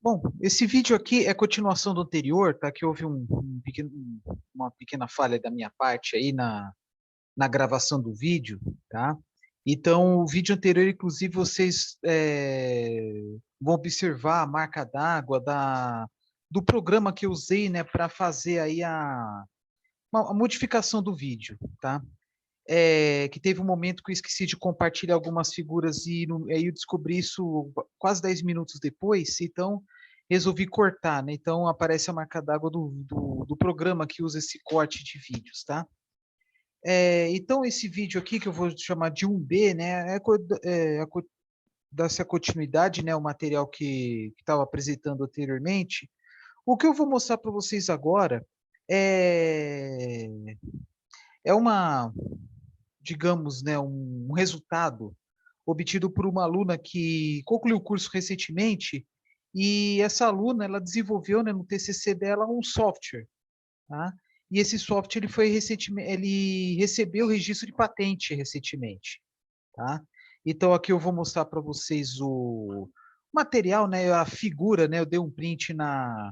Bom, esse vídeo aqui é continuação do anterior, tá? Que houve uma pequena falha da minha parte aí na gravação do vídeo, tá? Então, o vídeo anterior, inclusive, vocês vão observar a marca d'água do programa que eu usei, né, para fazer aí a modificação do vídeo, tá? Que teve um momento que eu esqueci de compartilhar algumas figuras e aí eu descobri isso quase 10 minutos depois, então resolvi cortar, né? Então aparece a marca d'água do programa que usa esse corte de vídeos, tá? Então esse vídeo aqui, que eu vou chamar de 1B, né? Dá-se a continuidade, né? O material que estava apresentando anteriormente. O que eu vou mostrar para vocês agora é, é uma, digamos, né, um resultado obtido por uma aluna que concluiu o curso recentemente, e essa aluna ela desenvolveu, né, no TCC dela um software, tá? E esse software ele foi recentemente, ele recebeu o registro de patente recentemente, tá? Então aqui eu vou mostrar para vocês o material, né, a figura, né, eu dei um print na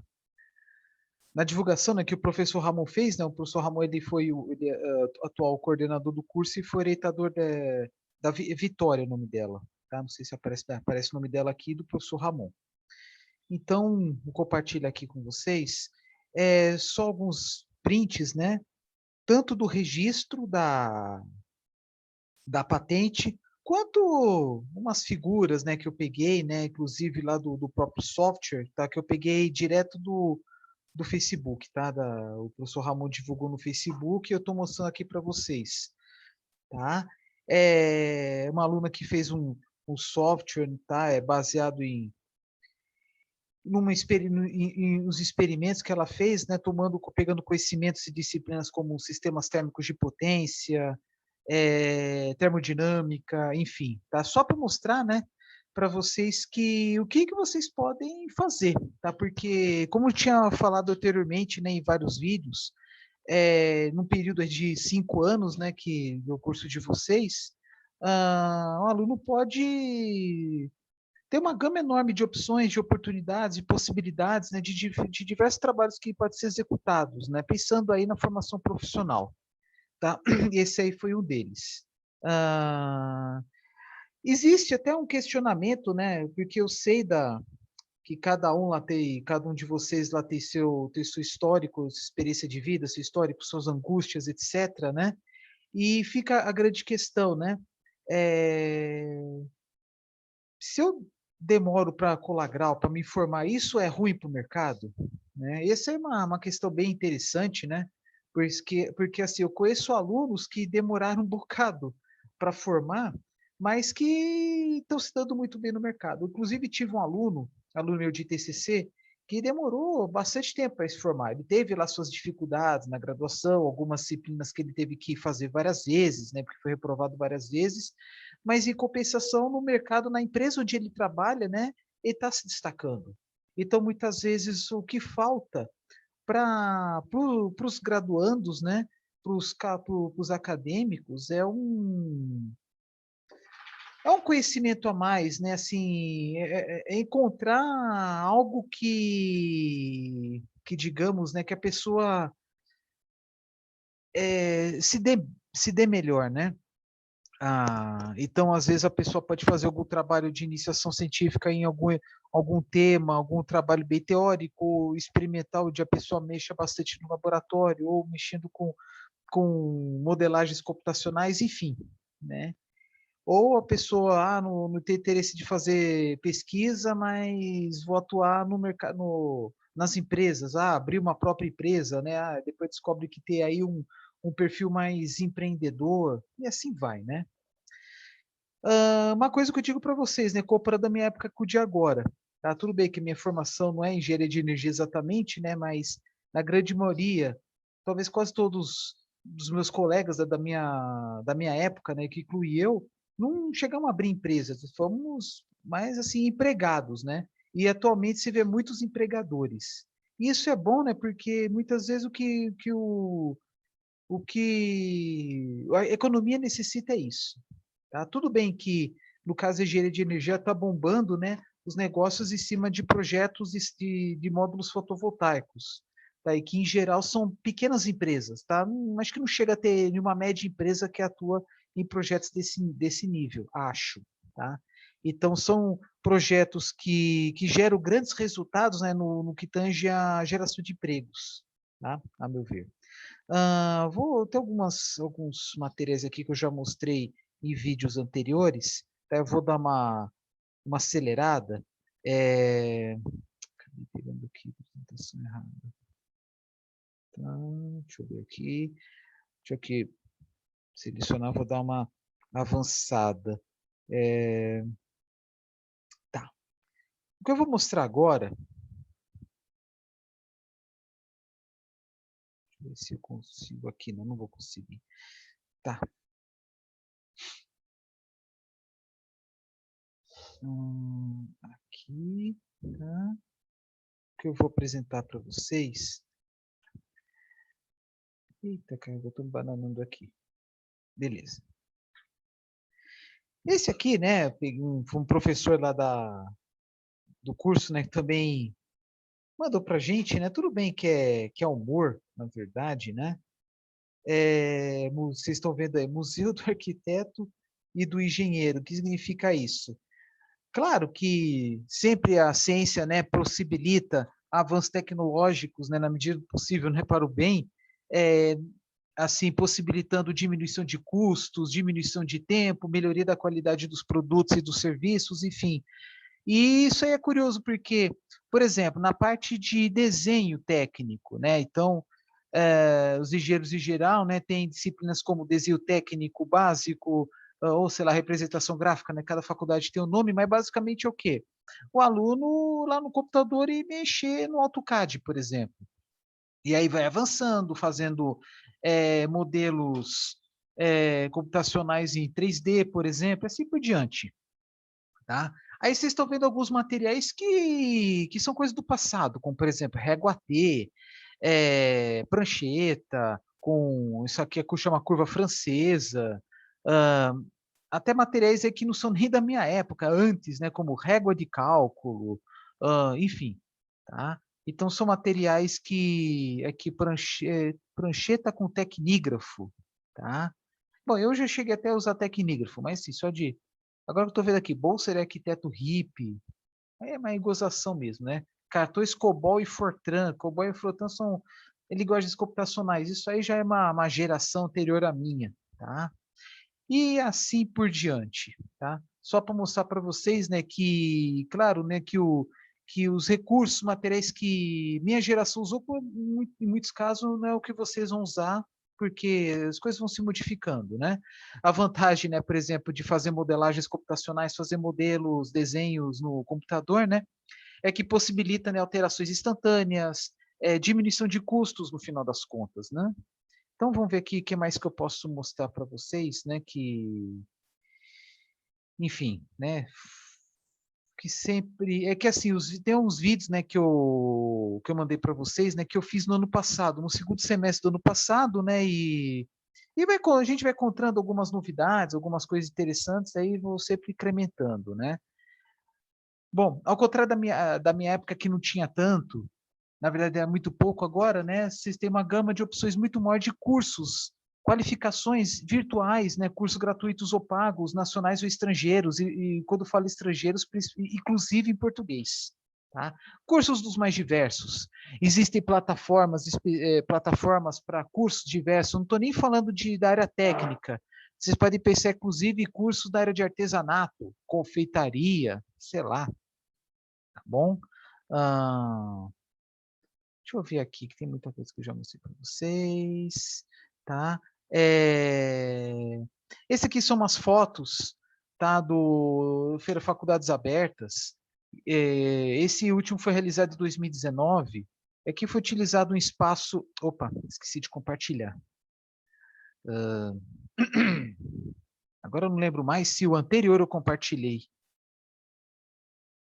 divulgação, né, que o professor Ramon fez, né, o professor Ramon ele foi ele, atual coordenador do curso e foi orientador da Vitória, o nome dela, tá? Não sei se aparece o nome dela aqui, do professor Ramon. Então, vou compartilhar aqui com vocês só alguns prints, né, tanto do registro da patente, quanto umas figuras, né, que eu peguei, né, inclusive lá do próprio software, tá, que eu peguei direto do Facebook, tá? O professor Ramon divulgou no Facebook e eu estou mostrando aqui para vocês, tá? É uma aluna que fez um software, tá? É baseado em uns experimentos que ela fez, né? Pegando conhecimentos e disciplinas como sistemas térmicos de potência, termodinâmica, enfim, tá? Só para mostrar, né? Para vocês o que vocês podem fazer, tá? Porque, como eu tinha falado anteriormente, né, em vários vídeos, num período de 5 anos, né, que do curso de vocês, um aluno pode ter uma gama enorme de opções, de oportunidades, de possibilidades, né, de diversos trabalhos que podem ser executados, né, pensando aí na formação profissional, tá? Esse aí foi um deles. Ah, existe até um questionamento, né, porque eu sei que cada um de vocês lá tem seu histórico, sua experiência de vida, seu histórico, suas angústias, etc., né? E fica a grande questão, né? É, se eu demoro para colar grau, para me informar, isso é ruim para o mercado? Né? Essa é uma questão bem interessante, né? Porque assim, eu conheço alunos que demoraram um bocado para formar, mas que estão se dando muito bem no mercado. Inclusive, tive um aluno meu de TCC, que demorou bastante tempo para se formar. Ele teve lá suas dificuldades na graduação, algumas disciplinas que ele teve que fazer várias vezes, né, porque foi reprovado várias vezes, mas em compensação no mercado, na empresa onde ele trabalha, né, ele está se destacando. Então, muitas vezes, o que falta para os graduandos, né, para os acadêmicos, é um conhecimento a mais, né? Assim, é encontrar algo que digamos, né, que a pessoa se dê melhor, né? Então, às vezes, a pessoa pode fazer algum trabalho de iniciação científica em algum tema, algum trabalho bem teórico, experimental, onde a pessoa mexa bastante no laboratório, ou mexendo com modelagens computacionais, enfim, né? Ou a pessoa não tem interesse de fazer pesquisa, mas vou atuar no mercado, nas empresas, abrir uma própria empresa, né? Depois descobre que tem aí um perfil mais empreendedor, e assim vai, né? Uma coisa que eu digo para vocês, né, comparando a minha época com o de agora, tá? Tudo bem que minha formação não é engenharia de energia exatamente, né, mas na grande maioria, talvez quase todos dos meus colegas da minha época, né, que inclui eu, não chegamos a abrir empresas, fomos mais assim empregados, né? E atualmente se vê muitos empregadores. E isso é bom, né? Porque muitas vezes o que a economia necessita é isso. Tá? Tudo bem que, no caso da engenharia de energia, está bombando, né? os negócios em cima de projetos de módulos fotovoltaicos, tá? E que, em geral, são pequenas empresas, tá? Acho que não chega a ter nenhuma média empresa que atua em projetos desse nível, acho, tá? Então, são projetos que geram grandes resultados, né, no que tange a geração de empregos, tá? A meu ver. Vou ter alguns materiais aqui que eu já mostrei em vídeos anteriores, tá? Eu vou dar uma acelerada. Acabei pegando aqui a apresentação errada. Tá, deixa eu ver aqui. Deixa eu aqui selecionar, vou dar uma avançada. Tá. O que eu vou mostrar agora, deixa eu ver se eu consigo aqui, não vou conseguir. Tá. Aqui, tá? O que eu vou apresentar para vocês. Eita, cara, eu estou me bananando aqui. Beleza. Esse aqui, né, foi um professor lá do curso, né, que também mandou para a gente, né, tudo bem que é humor, na verdade, né, vocês estão vendo aí, Museu do Arquiteto e do Engenheiro, o que significa isso? Claro que sempre a ciência, né, possibilita avanços tecnológicos, né, na medida do possível, né, para o bem, é, assim, possibilitando diminuição de custos, diminuição de tempo, melhoria da qualidade dos produtos e dos serviços, enfim. E isso aí é curioso porque, por exemplo, na parte de desenho técnico, né? Então, os engenheiros em geral, né, têm disciplinas como desenho técnico básico, ou sei lá, representação gráfica, né? Cada faculdade tem um nome, mas basicamente é o quê? O aluno lá no computador e mexer no AutoCAD, por exemplo. E aí vai avançando, fazendo modelos computacionais em 3D, por exemplo, assim por diante. Tá? Aí vocês estão vendo alguns materiais que são coisas do passado, como, por exemplo, régua T, prancheta, com isso aqui chama curva francesa, uh, até materiais aí que não são nem da minha época, antes, né, como régua de cálculo, enfim. Tá? Então, são materiais que prancheta com tecnígrafo. Tá? Bom, eu já cheguei até a usar tecnígrafo, mas sim, só de agora eu estou vendo aqui, Bolsa de Arquiteto Hippie, é uma gozação mesmo, né? Cartões COBOL e Fortran. COBOL e Fortran são linguagens computacionais. Isso aí já é uma geração anterior à minha, tá? E assim por diante, tá? Só para mostrar para vocês, né, que, claro, né, que os recursos materiais que minha geração usou, em muitos casos, não é o que vocês vão usar, porque as coisas vão se modificando, né? A vantagem, né, por exemplo, de fazer modelagens computacionais, fazer modelos, desenhos no computador, né, é que possibilita, né, alterações instantâneas, diminuição de custos no final das contas, né? Então vamos ver aqui o que mais que eu posso mostrar para vocês, né? Enfim, né? Que sempre é que assim tem uns vídeos, né? Que eu mandei para vocês, né? Que eu fiz no ano passado, no segundo semestre do ano passado, né? A gente vai encontrando algumas novidades, algumas coisas interessantes, aí vou sempre incrementando, né? Bom, ao contrário da minha época que não tinha tanto, na verdade é muito pouco agora, né? Vocês têm uma gama de opções muito maior de cursos, qualificações virtuais, né? Cursos gratuitos ou pagos, nacionais ou estrangeiros, e quando falo estrangeiros, inclusive em português. Tá? Cursos dos mais diversos. Existem plataformas para cursos diversos, não estou nem falando da área técnica. Vocês podem pensar, inclusive, cursos da área de artesanato, confeitaria, sei lá, tá bom? Ah, Deixa eu ver aqui, que tem muita coisa que eu já mostrei para vocês, tá? Esse aqui são umas fotos, tá? Do Feira Faculdades Abertas. Esse último foi realizado em 2019. Aqui foi utilizado um espaço... Opa, esqueci de compartilhar. Agora eu não lembro mais se o anterior eu compartilhei,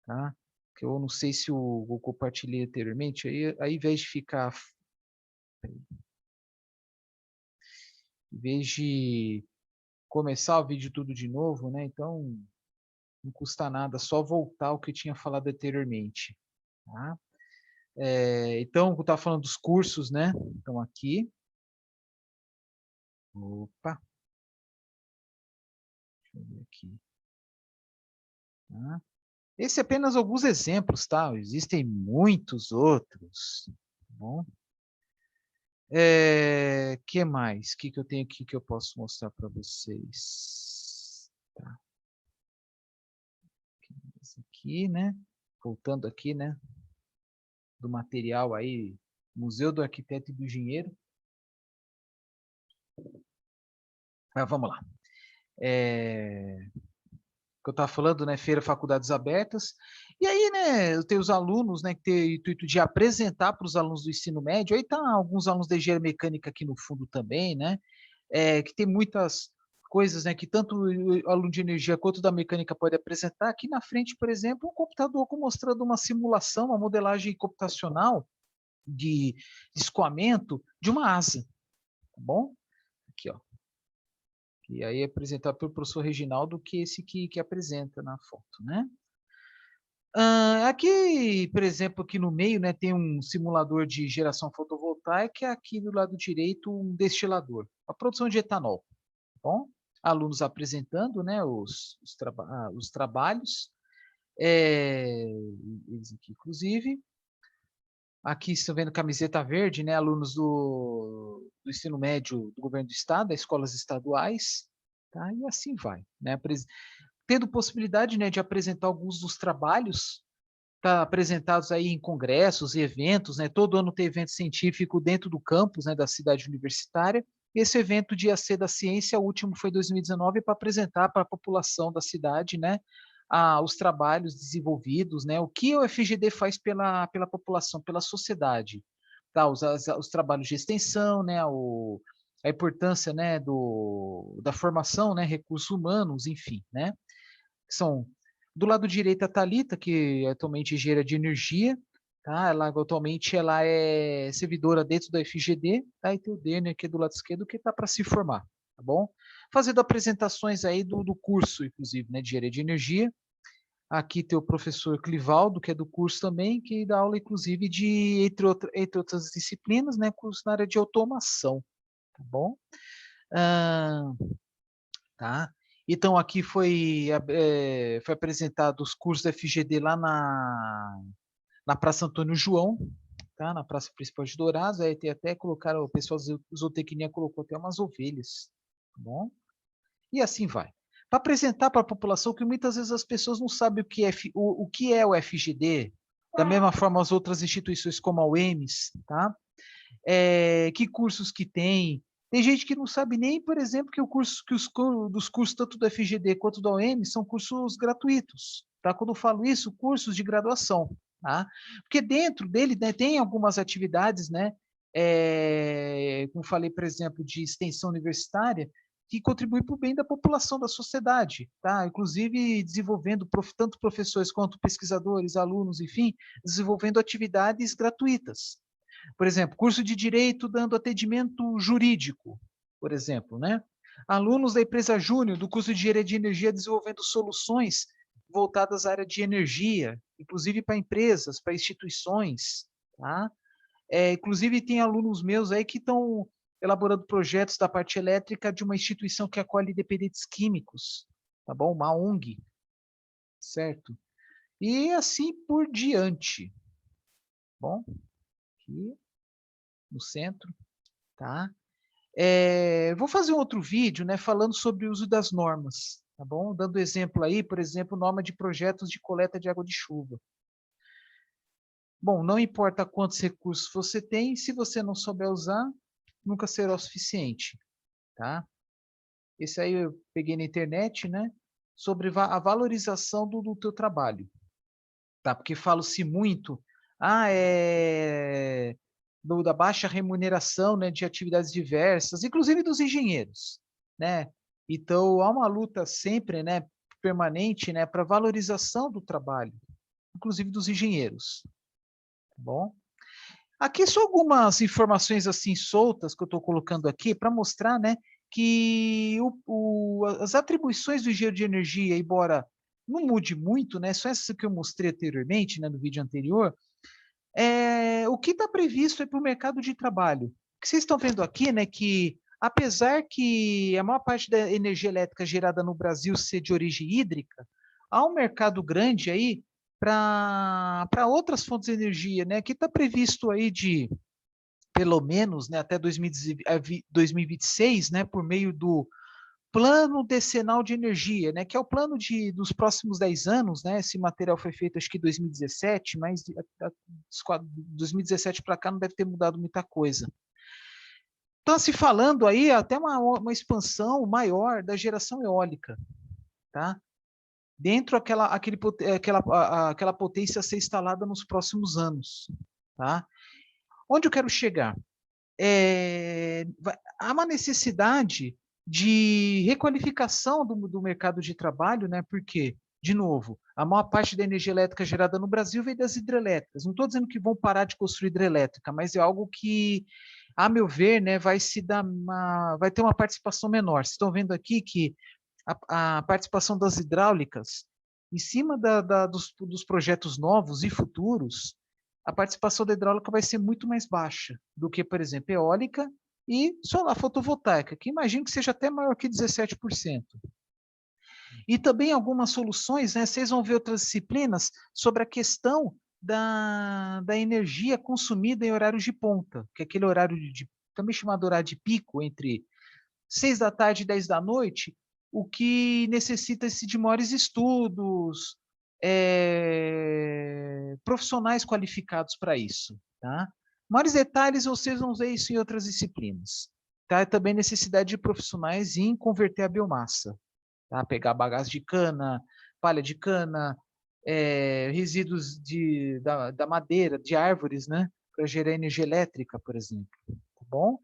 tá? Que eu não sei se eu compartilhei anteriormente. Aí, ao invés de ficar... Em vez de começar o vídeo tudo de novo, né? Então, Não custa nada, só voltar ao que eu tinha falado anteriormente. Tá? Então, eu estava falando dos cursos, né? Então, aqui. Opa. Deixa eu ver aqui. Tá? Esse é apenas alguns exemplos, tá? Existem muitos outros. Tá bom? Que mais? O que eu tenho aqui que eu posso mostrar para vocês? Tá. Esse aqui, né? Voltando aqui, né? Do material aí, Museu do Arquiteto e do Engenheiro. Mas vamos lá. Que eu estava falando, né? Feira Faculdades Abertas. E aí, né? Eu tenho os alunos, né? Que tem o intuito de apresentar para os alunos do ensino médio. Aí tá alguns alunos de engenharia mecânica aqui no fundo também, né? Que tem muitas coisas, né? Que tanto o aluno de energia quanto da mecânica pode apresentar. Aqui na frente, por exemplo, um computador mostrando uma simulação, uma modelagem computacional de escoamento de uma asa, tá bom? Aqui, ó. E aí é apresentado pelo professor Reginaldo, que é esse que apresenta na foto, né? Aqui, por exemplo, aqui no meio, né, tem um simulador de geração fotovoltaica, e aqui do lado direito um destilador, a produção de etanol. Tá bom? Alunos apresentando, né, os trabalhos, eles aqui, inclusive. Aqui estão vendo camiseta verde, né, alunos do ensino médio do governo do estado, das escolas estaduais, tá? E assim vai, né? Tendo possibilidade, né, de apresentar alguns dos trabalhos tá apresentados aí em congressos e eventos, né? Todo ano tem evento científico dentro do campus, né, da cidade universitária. Esse evento Dia C da Ciência, o último foi em 2019, para apresentar para a população da cidade, né, os trabalhos desenvolvidos, né, o que o FGD faz pela população, pela sociedade, tá? Os trabalhos de extensão, né, a importância, né, da formação, né, recursos humanos, enfim, né? São do lado direito a Thalita, que é atualmente engenheira de energia, tá? Ela é servidora dentro da FGD, tá? E tem o Denner aqui do lado esquerdo que está para se formar, tá bom? Fazendo apresentações aí do curso, inclusive, né, de engenharia de energia. Aqui tem o professor Clivaldo, que é do curso também, que dá aula, inclusive, entre outras disciplinas, né, curso na área de automação, tá bom? Ah, tá? Então, aqui foi apresentado os cursos da FGD lá na Praça Antônio João, tá? Na Praça Principal de Dourados. Aí tem até colocaram, o pessoal da zootecnia colocou até umas ovelhas, tá bom? E assim vai. Para apresentar para a população que muitas vezes as pessoas não sabem o que é o FGD, da mesma forma as outras instituições como a UEMS, tá? Que cursos que tem. Tem gente que não sabe nem, por exemplo, que dos cursos tanto do FGD quanto da OM são cursos gratuitos. Tá? Quando eu falo isso, cursos de graduação. Tá? Porque dentro dele, né, tem algumas atividades, né, como falei, por exemplo, de extensão universitária, que contribui para o bem da população, da sociedade, tá? Inclusive desenvolvendo tanto professores quanto pesquisadores, alunos, enfim, desenvolvendo atividades gratuitas. Por exemplo, curso de direito dando atendimento jurídico, por exemplo, né? Alunos da empresa Júnior do curso de engenharia de energia desenvolvendo soluções voltadas à área de energia, inclusive para empresas, para instituições, tá? Inclusive tem alunos meus aí que estão elaborando projetos da parte elétrica de uma instituição que acolhe dependentes químicos, tá bom? Uma ONG, certo? E assim por diante, bom? Aqui no centro, tá? Vou fazer um outro vídeo, né, falando sobre o uso das normas, tá bom? Dando exemplo aí, por exemplo, norma de projetos de coleta de água de chuva. Bom, não importa quantos recursos você tem, se você não souber usar, nunca será o suficiente, tá? Esse aí eu peguei na internet, né, sobre a valorização do teu trabalho, tá? Porque falo-se muito, da baixa remuneração, né, de atividades diversas, inclusive dos engenheiros, né? Então há uma luta sempre, né, permanente, né, para valorização do trabalho, inclusive dos engenheiros. Tá bom? Aqui são algumas informações assim soltas que eu estou colocando aqui para mostrar, né, que as atribuições do engenheiro de energia, embora não mude muito, né? Só essa que eu mostrei anteriormente, né, no vídeo anterior, o que está previsto para o mercado de trabalho. O que vocês estão vendo aqui, né, que apesar que a maior parte da energia elétrica gerada no Brasil ser de origem hídrica, há um mercado grande aí para outras fontes de energia, né, que está previsto aí de pelo menos, né, até 2026, né, por meio do Plano Decenal de Energia, né, que é o plano dos próximos 10 anos, né, esse material foi feito acho que em 2017, mas 2017 para cá não deve ter mudado muita coisa. Está se falando aí até uma expansão maior da geração eólica, tá? Dentro aquela potência a ser instalada nos próximos anos, tá? Onde eu quero chegar? Há uma necessidade de requalificação do mercado de trabalho, né? Porque, de novo, a maior parte da energia elétrica gerada no Brasil vem das hidrelétricas. Não estou dizendo que vão parar de construir hidrelétrica, mas é algo que, a meu ver, né, vai ter uma participação menor. Vocês estão vendo aqui que a participação das hidráulicas, em cima dos projetos novos e futuros, a participação da hidráulica vai ser muito mais baixa do que, por exemplo, eólica e solar fotovoltaica, que imagino que seja até maior que 17%. E também algumas soluções, né? Vocês vão ver outras disciplinas sobre a questão da energia consumida em horários de ponta, que é aquele horário também chamado horário de pico, entre 6 da tarde e 10 da noite, o que necessita-se de maiores estudos, profissionais qualificados para isso. Tá? Maiores detalhes vocês vão ver isso em outras disciplinas. Tá? Também necessidade de profissionais em converter a biomassa. Tá? Pegar bagaço de cana, palha de cana, resíduos da madeira, de árvores, né? Para gerar energia elétrica, por exemplo. Tá bom?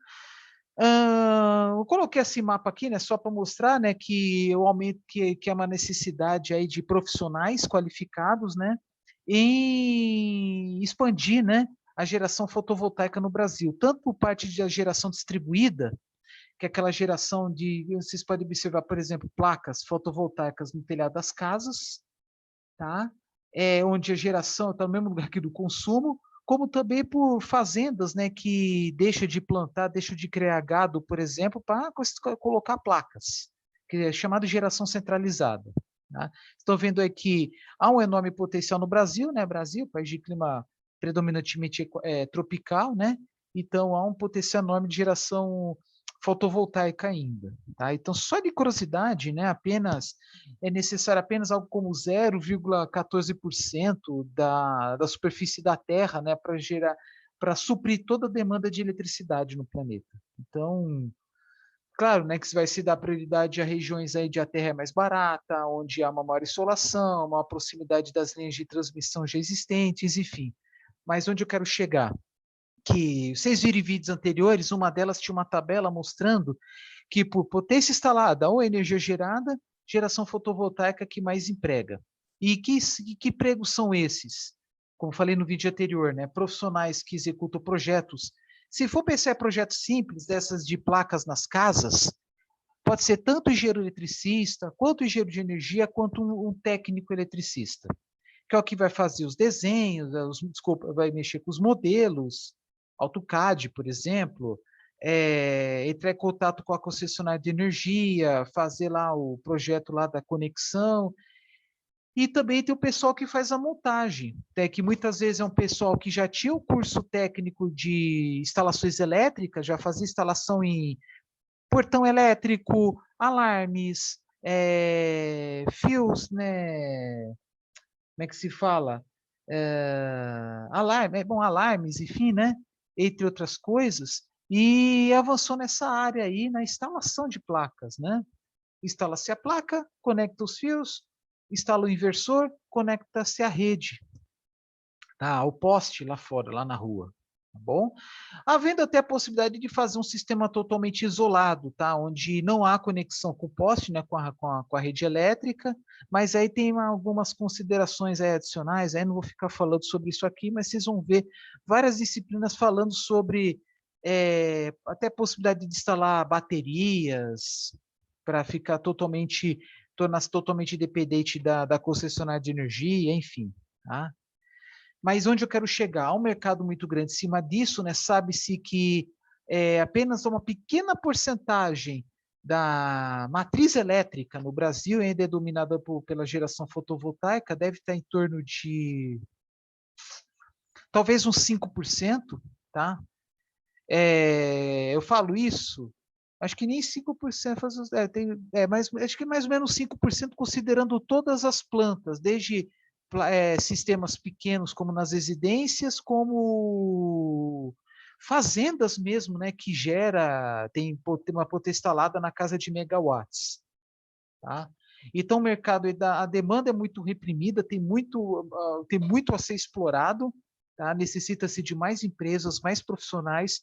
Eu coloquei esse mapa aqui, né, só para mostrar, né, que o aumento que é uma necessidade aí de profissionais qualificados, né, em expandir, né, a geração fotovoltaica no Brasil, tanto por parte da geração distribuída, que é aquela geração vocês podem observar, por exemplo, placas fotovoltaicas no telhado das casas, tá? Onde a geração está no mesmo lugar que do consumo, como também por fazendas, né, que deixam de plantar, deixam de criar gado, por exemplo, para colocar placas, que é chamada de geração centralizada. Tá? Estão vendo aqui, há um enorme potencial no Brasil, né? Brasil, país de clima predominantemente tropical, né? Então há um potencial enorme de geração fotovoltaica ainda. Tá? Então, só de curiosidade, né, é necessário apenas algo como 0,14% da superfície da Terra, né, para suprir toda a demanda de eletricidade no planeta. Então, claro, né, que se vai se dar prioridade a regiões aí onde a terra é mais barata, onde há uma maior insolação, uma proximidade das linhas de transmissão já existentes, enfim. Mas onde eu quero chegar? Que vocês viram em vídeos anteriores, uma delas tinha uma tabela mostrando que por potência instalada ou energia gerada, geração fotovoltaica que mais emprega. E que empregos são esses? Como falei no vídeo anterior, né? Profissionais que executam projetos. Se for pensar em projetos simples, dessas de placas nas casas, pode ser tanto engenheiro eletricista, quanto engenheiro de energia, quanto um técnico eletricista, que é o que vai fazer os desenhos, desculpa, vai mexer com os modelos, AutoCAD, por exemplo, entrar em contato com a concessionária de energia, fazer lá o projeto lá da conexão, e também tem o pessoal que faz a montagem, que muitas vezes é um pessoal que já tinha o curso técnico de instalações elétricas, já fazia instalação em portão elétrico, alarmes, fios, né? Como é que se fala? Alarmes, enfim, né? Entre outras coisas, e avançou nessa área aí, na instalação de placas, né? Instala-se a placa, conecta os fios, instala o inversor, conecta-se à rede, tá? Ao poste lá fora, lá na rua. Tá bom? Havendo até a possibilidade de fazer um sistema totalmente isolado, tá? Onde não há conexão com o poste, né? Com a rede elétrica, mas aí tem algumas considerações adicionais, aí não vou ficar falando sobre isso aqui, mas vocês vão ver várias disciplinas falando sobre até a possibilidade de instalar baterias para ficar totalmente tornar-se totalmente dependente da concessionária de energia, enfim. Tá? Mas onde eu quero chegar? Há um mercado muito grande em cima disso, né? Sabe-se que apenas uma pequena porcentagem da matriz elétrica no Brasil ainda é dominada pela geração fotovoltaica, deve estar em torno de talvez uns 5%, tá? Eu falo isso, acho que nem 5% faz, mas acho que mais ou menos 5% considerando todas as plantas, desde sistemas pequenos como nas residências, como fazendas mesmo, né, que tem uma potência instalada na casa de megawatts. Tá? Então, o mercado, a demanda é muito reprimida, tem muito a ser explorado, tá? Necessita-se de mais empresas, mais profissionais,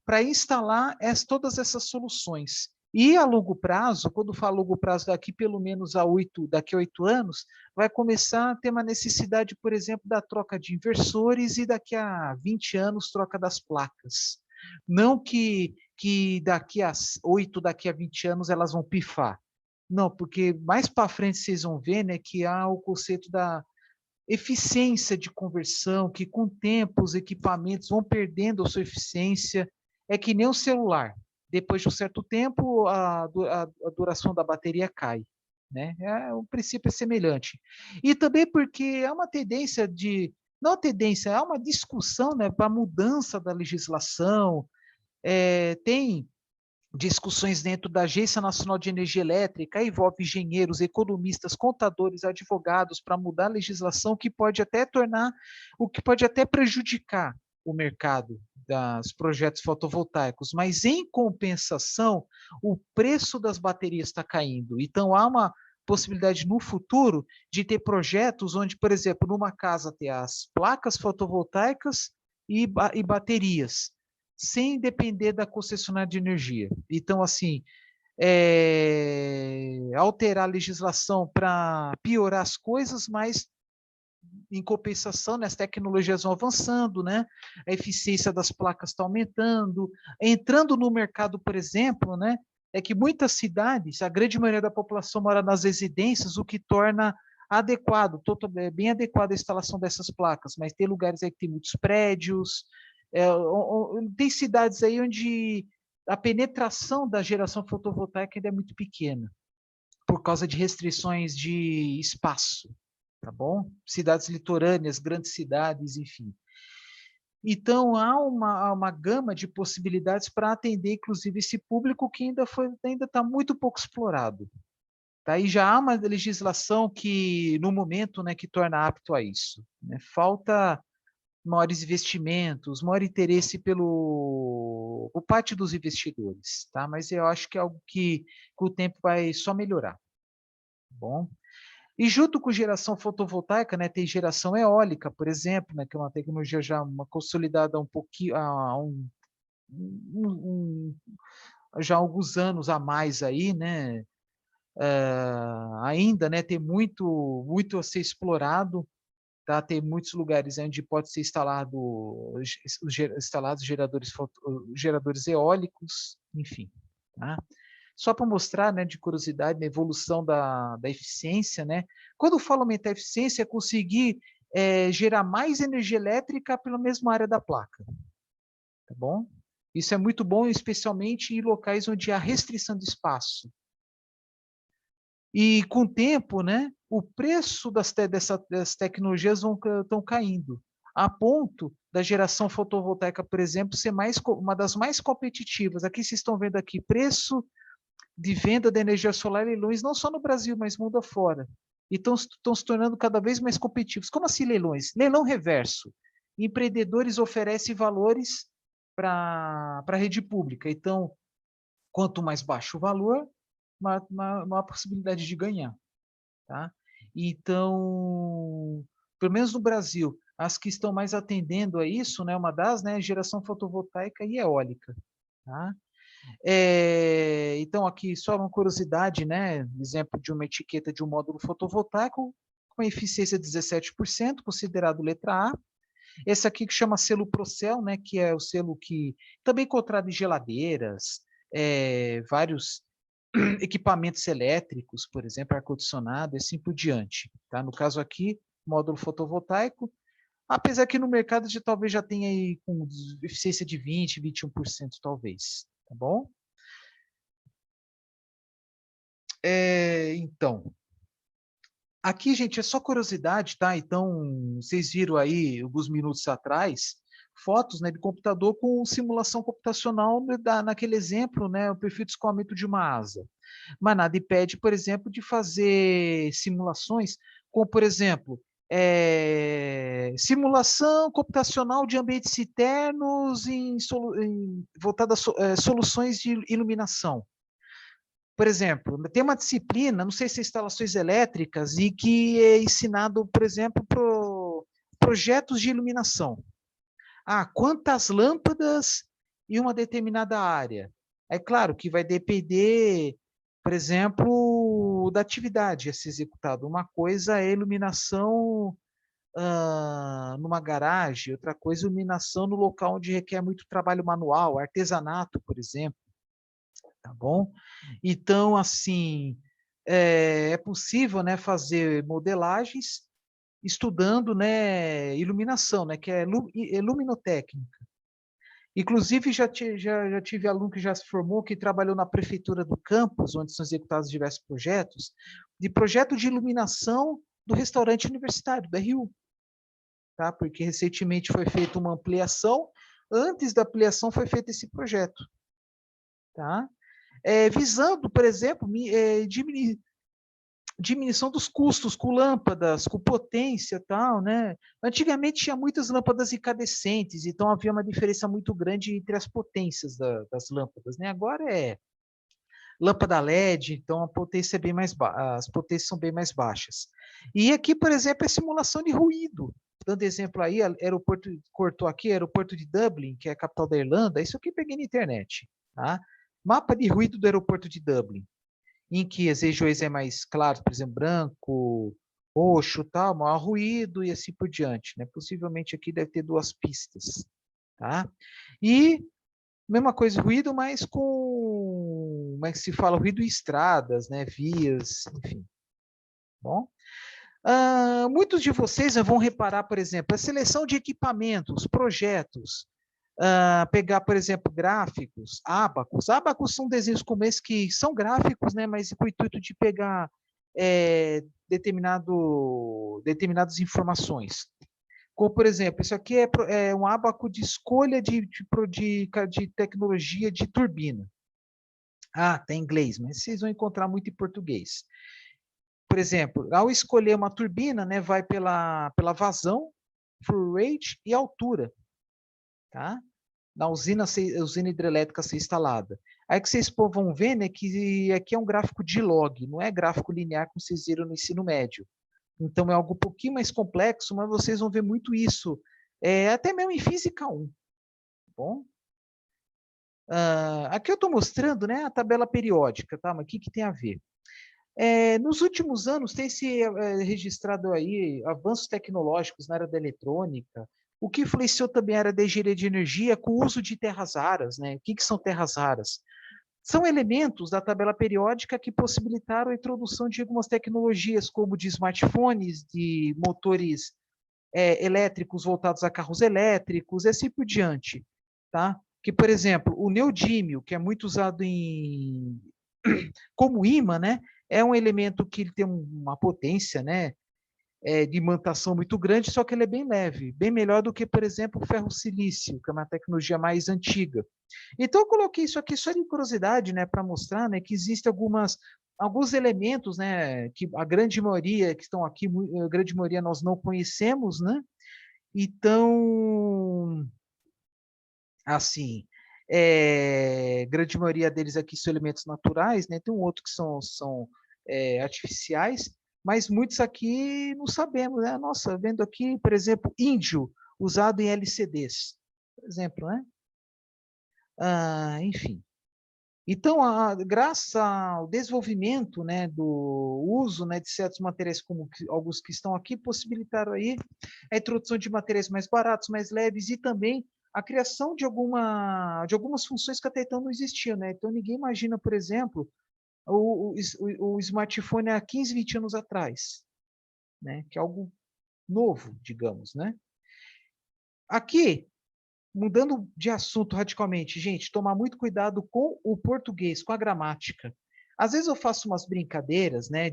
para instalar todas essas soluções. E a longo prazo, quando falo longo prazo, daqui pelo menos daqui a 8 anos, vai começar a ter uma necessidade, por exemplo, da troca de inversores e daqui a 20 anos, troca das placas. Não que daqui a 8, daqui a 20 anos elas vão pifar. Não, porque mais para frente vocês vão ver, né, que há o conceito da eficiência de conversão, que com o tempo os equipamentos vão perdendo a sua eficiência. É que nem o celular. Depois de um certo tempo, a duração da bateria cai. Né? O princípio é semelhante. E também porque há uma tendência não tendência, há uma discussão, né, para a mudança da legislação. Tem discussões dentro da Agência Nacional de Energia Elétrica, envolve engenheiros, economistas, contadores, advogados para mudar a legislação o que pode até prejudicar o mercado dos projetos fotovoltaicos, mas em compensação, o preço das baterias está caindo. Então há uma possibilidade no futuro de ter projetos onde, por exemplo, numa casa ter as placas fotovoltaicas e baterias sem depender da concessionária de energia. Então, assim, alterar a legislação para piorar as coisas, mas em compensação, né, as tecnologias vão avançando, né, a eficiência das placas está aumentando, entrando no mercado, por exemplo, né, é que muitas cidades, a grande maioria da população mora nas residências, o que torna adequado, bem adequado a instalação dessas placas, mas tem lugares aí que tem muitos prédios, tem cidades aí onde a penetração da geração fotovoltaica ainda é muito pequena, por causa de restrições de espaço, tá bom? Cidades litorâneas, grandes cidades, enfim. Então, há uma gama de possibilidades para atender, inclusive, esse público que ainda está muito pouco explorado. Tá? E já há uma legislação que, no momento, né, que torna apto a isso. Né? Falta maiores investimentos, maior interesse por parte dos investidores, tá? Mas eu acho que é algo que com o tempo vai só melhorar, tá bom? E junto com geração fotovoltaica, né, tem geração eólica, por exemplo, né, que é uma tecnologia já consolidada um pouquinho, já há alguns anos a mais aí, né? Ainda, né, tem muito a ser explorado. Tá? Tem muitos lugares onde pode ser instalados geradores eólicos, enfim. Tá? Só para mostrar, né, de curiosidade, a evolução da eficiência. Né? Quando eu falo aumentar a eficiência, é conseguir gerar mais energia elétrica pela mesma área da placa. Tá bom? Isso é muito bom, especialmente em locais onde há restrição de espaço. E com o tempo, né, o preço das tecnologias estão caindo, a ponto da geração fotovoltaica, por exemplo, ser uma das mais competitivas. Aqui vocês estão vendo aqui, preço de venda da energia solar em leilões, não só no Brasil, mas mundo afora. E estão se tornando cada vez mais competitivos. Como assim leilões? Leilão reverso. Empreendedores oferecem valores para a rede pública. Então, quanto mais baixo o valor, uma possibilidade de ganhar. Tá? Então, pelo menos no Brasil, as que estão mais atendendo a isso, né, uma das, né, geração fotovoltaica e eólica. Tá? Então, aqui só uma curiosidade, né, exemplo de uma etiqueta de um módulo fotovoltaico com eficiência de 17%, considerado letra A. Esse aqui que chama selo Procel, né, que é o selo que também encontrado em geladeiras, vários equipamentos elétricos, por exemplo, ar-condicionado, e assim por diante. Tá? No caso aqui, módulo fotovoltaico, apesar que no mercado talvez já tenha aí com eficiência de 20%, 21% talvez. Tá bom? Então, aqui, gente, é só curiosidade, tá? Então, vocês viram aí, alguns minutos atrás, fotos, né, de computador com simulação computacional naquele exemplo, né, o perfil de escoamento de uma asa. Mas nada impede, por exemplo, de fazer simulações, como, por exemplo, simulação computacional de ambientes internos voltada a soluções de iluminação. Por exemplo, tem uma disciplina, não sei se é instalações elétricas, e que é ensinado, por exemplo, projetos de iluminação. Quantas lâmpadas em uma determinada área? É claro que vai depender, por exemplo, da atividade a ser executada. Uma coisa é iluminação numa garagem, outra coisa é iluminação no local onde requer muito trabalho manual, artesanato, por exemplo. Tá bom? Então, assim, é possível, né, fazer modelagens estudando, né, iluminação, né, que é luminotécnica. Inclusive, já tive aluno que já se formou, que trabalhou na prefeitura do campus, onde são executados diversos projetos, de projeto de iluminação do restaurante universitário, da RU. Tá? Porque recentemente foi feita uma ampliação, antes da ampliação foi feito esse projeto. Tá? Visando, por exemplo, diminuição dos custos com lâmpadas, com potência e tal, né? Antigamente tinha muitas lâmpadas incandescentes, então havia uma diferença muito grande entre as potências das lâmpadas, né? Agora é lâmpada LED, então a potência é bem mais as potências são bem mais baixas. E aqui, por exemplo, é simulação de ruído. Dando exemplo aí, aeroporto, cortou aqui, aeroporto de Dublin, que é a capital da Irlanda, isso aqui eu peguei na internet, tá? Mapa de ruído do aeroporto de Dublin, em que as regiões é mais claras, por exemplo, branco, roxo, tal, maior ruído e assim por diante, né? Possivelmente aqui deve ter 2 pistas, tá? E mesma coisa, ruído, mas com, como é que se fala, ruído em estradas, né? Vias, enfim. Bom, muitos de vocês vão reparar, por exemplo, a seleção de equipamentos, projetos, pegar, por exemplo, gráficos, ábacos. Ábacos são desenhos como esse que são gráficos, né, mas com o intuito de pegar determinadas informações. Como, por exemplo, isso aqui é um ábaco de escolha de tecnologia de turbina. Tem inglês, mas vocês vão encontrar muito em português. Por exemplo, ao escolher uma turbina, né, vai pela vazão, flow rate e altura. Tá? Na usina hidrelétrica ser instalada. Aí que vocês vão ver, né, que aqui é um gráfico de log, não é gráfico linear como vocês viram no ensino médio. Então é algo um pouquinho mais complexo, mas vocês vão ver muito isso, até mesmo em Física 1. Tá bom? Aqui eu estou mostrando, né, a tabela periódica, tá? Mas o que tem a ver? Nos últimos anos tem se registrado aí avanços tecnológicos na área da eletrônica, o que influenciou também a área da engenharia de energia com o uso de terras raras, né? O que são terras raras? São elementos da tabela periódica que possibilitaram a introdução de algumas tecnologias, como de smartphones, de motores elétricos voltados a carros elétricos, e assim por diante. Tá? Que, por exemplo, o neodímio, que é muito usado como ímã, né? É um elemento que ele tem uma potência, né? De imantação muito grande, só que ele é bem leve, bem melhor do que, por exemplo, o ferro-silício, que é uma tecnologia mais antiga. Então, eu coloquei isso aqui só de curiosidade, né, para mostrar, né, que existem alguns elementos, né, que a grande maioria que estão aqui, a grande maioria nós não conhecemos, né? Então, assim, grande maioria deles aqui são elementos naturais, né? Tem um outro que são artificiais, mas muitos aqui não sabemos, né? Nossa, vendo aqui, por exemplo, índio usado em LCDs, por exemplo, né? Enfim. Então, graças ao desenvolvimento, né, do uso, né, de certos materiais como alguns que estão aqui, possibilitaram aí a introdução de materiais mais baratos, mais leves e também a criação de algumas funções que até então não existiam, né? Então ninguém imagina, por exemplo, o smartphone há 15, 20 anos atrás, né? Que é algo novo, digamos, né? Aqui, mudando de assunto radicalmente, gente, tomar muito cuidado com o português, com a gramática. Às vezes eu faço umas brincadeiras, né,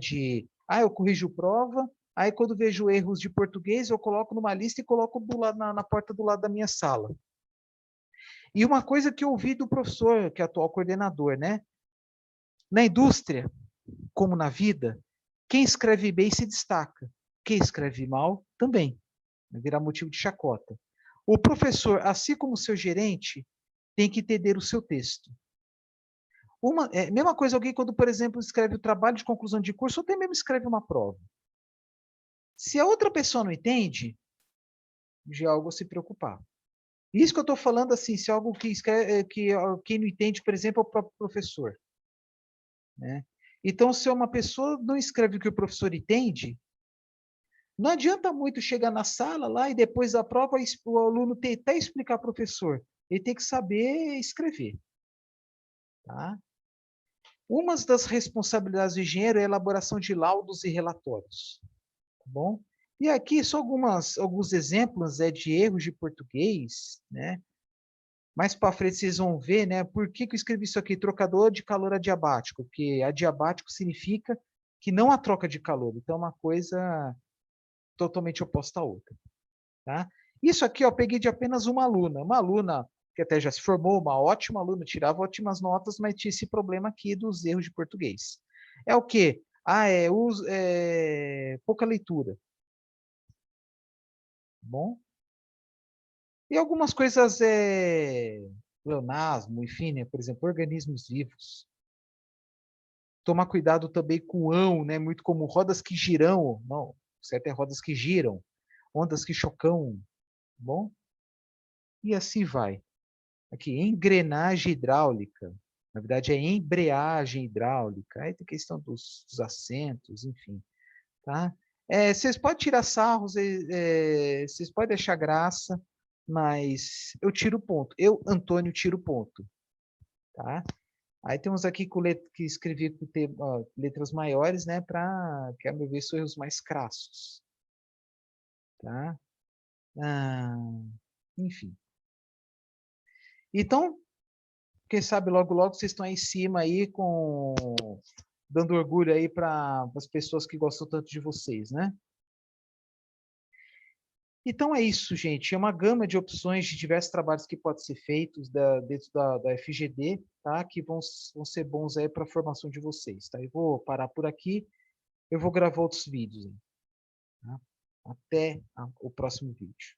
eu corrijo prova, aí quando vejo erros de português, eu coloco numa lista e coloco do lado, na porta do lado da minha sala. E uma coisa que eu ouvi do professor, que é atual coordenador, né? Na indústria, como na vida, quem escreve bem se destaca. Quem escreve mal, também. Vai virar motivo de chacota. O professor, assim como o seu gerente, tem que entender o seu texto. Mesma coisa alguém quando, por exemplo, escreve o trabalho de conclusão de curso, ou até mesmo escreve uma prova. Se a outra pessoa não entende, já é algo a se preocupar. Isso que eu estou falando, assim, se é algo que quem não entende, por exemplo, é o próprio professor. Né? Então, se uma pessoa não escreve o que o professor entende, não adianta muito chegar na sala lá e depois da prova o aluno tentar explicar ao professor. Ele tem que saber escrever. Tá? Uma das responsabilidades do engenheiro é a elaboração de laudos e relatórios. Tá bom? E aqui só alguns exemplos de erros de português, né? Mais para frente vocês vão ver, né? Por que eu escrevi isso aqui? Trocador de calor adiabático, porque adiabático significa que não há troca de calor. Então, é uma coisa totalmente oposta à outra. Tá? Isso aqui eu peguei de apenas uma aluna que até já se formou, uma ótima aluna, tirava ótimas notas, mas tinha esse problema aqui dos erros de português. É o quê? Pouca leitura. Bom? E algumas coisas, pleonasmo, enfim, né? Por exemplo, organismos vivos. Tomar cuidado também com o ão, né? Muito como rodas que giram, não, certo é rodas que giram, ondas que chocam, bom? E assim vai. Aqui, engrenagem hidráulica. Na verdade, é embreagem hidráulica. Aí tem questão dos assentos, enfim. Tá? Vocês podem tirar sarros, vocês podem deixar graça, mas eu tiro ponto. Eu, Antônio, tiro ponto. Tá? Aí temos aqui que escrevi com letras maiores, né? Para, que a meu ver, são erros mais crassos. Tá? Ah, enfim. Então, quem sabe logo logo vocês estão aí em cima aí dando orgulho aí para as pessoas que gostam tanto de vocês, né? Então é isso, gente. É uma gama de opções de diversos trabalhos que podem ser feitos dentro da FGD, tá? Que vão ser bons aí para a formação de vocês, tá? Eu vou parar por aqui. Eu vou gravar outros vídeos, tá? Até o próximo vídeo.